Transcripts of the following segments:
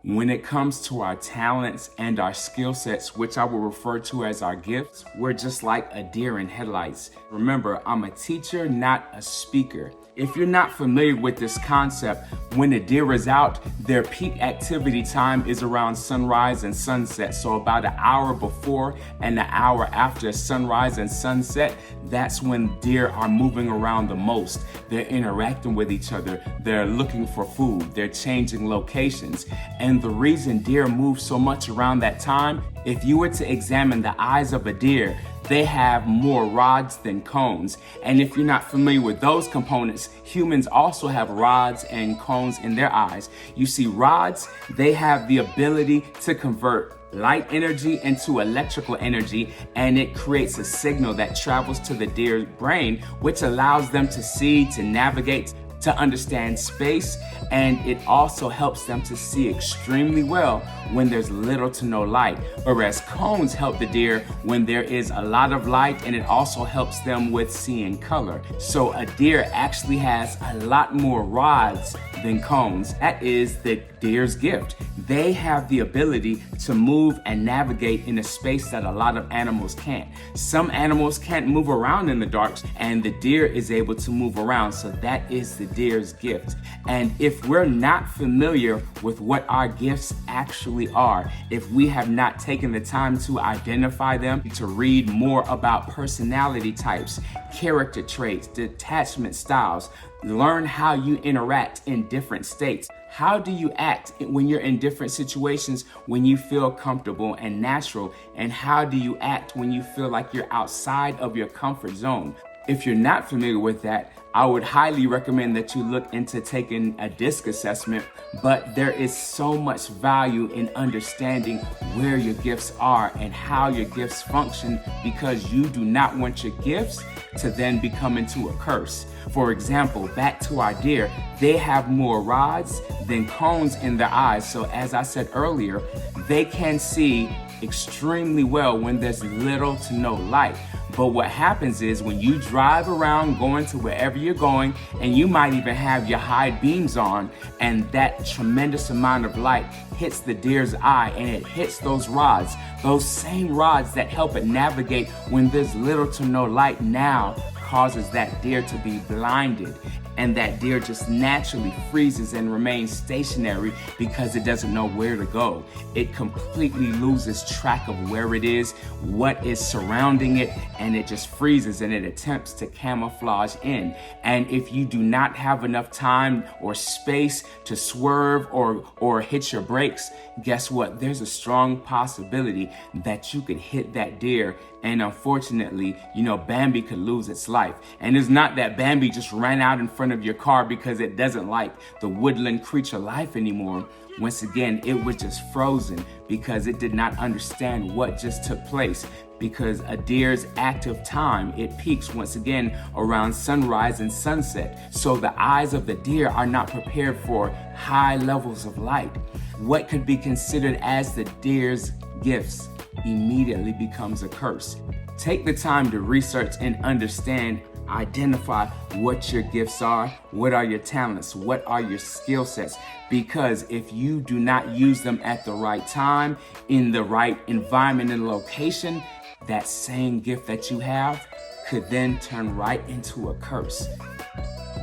When it comes to our talents and our skill sets, which I will refer to as our gifts, we're just like a deer in headlights. Remember, I'm a teacher, not a speaker. If you're not familiar with this concept, when a deer is out, their peak activity time is around sunrise and sunset. So about an hour before and an hour after sunrise and sunset, that's when deer are moving around the most. They're interacting with each other. They're looking for food. They're changing locations. And the reason deer move so much around that time, if you were to examine the eyes of a deer, they have more rods than cones. And if you're not familiar with those components, humans also have rods and cones in their eyes. You see, rods, they have the ability to convert light energy into electrical energy, and it creates a signal that travels to the deer's brain, which allows them to see, to navigate, to understand space, and it also helps them to see extremely well when there's little to no light. Whereas cones help the deer when there is a lot of light, and it also helps them with seeing color. So a deer actually has a lot more rods than cones. That is the deer's gift. They have the ability to move and navigate in a space that a lot of animals can't. Some animals can't move around in the dark, and the deer is able to move around. So that is the deer's gift. And if we're not familiar with what our gifts actually are, if we have not taken the time to identify them, to read more about personality types, character traits, detachment styles, learn how you interact in different states. How do you act when you're in different situations when you feel comfortable and natural? And how do you act when you feel like you're outside of your comfort zone? If you're not familiar with that, I would highly recommend that you look into taking a DISC assessment, but there is so much value in understanding where your gifts are and how your gifts function, because you do not want your gifts to then become into a curse. For example, back to our deer, they have more rods than cones in their eyes. So as I said earlier, they can see extremely well when there's little to no light. But what happens is when you drive around going to wherever you're going, and you might even have your high beams on, and that tremendous amount of light hits the deer's eye and it hits those rods, those same rods that help it navigate when there's little to no light, now causes that deer to be blinded. And that deer just naturally freezes and remains stationary because it doesn't know where to go. It completely loses track of where it is, what is surrounding it, and it just freezes and it attempts to camouflage in. And if you do not have enough time or space to swerve or hit your brakes, guess what? There's a strong possibility that you could hit that deer, and unfortunately, Bambi could lose its life. And it's not that Bambi just ran out in front of your car because it doesn't like the woodland creature life anymore. Once again, it was just frozen because it did not understand what just took place. Because a deer's active time, it peaks once again around sunrise and sunset. So the eyes of the deer are not prepared for high levels of light. What could be considered as the deer's gifts immediately becomes a curse. Take the time to research and understand, identify what your gifts are, what are your talents, what are your skill sets, because if you do not use them at the right time, in the right environment and location, that same gift that you have could then turn right into a curse.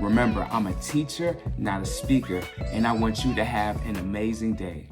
Remember, I'm a teacher, not a speaker, and I want you to have an amazing day.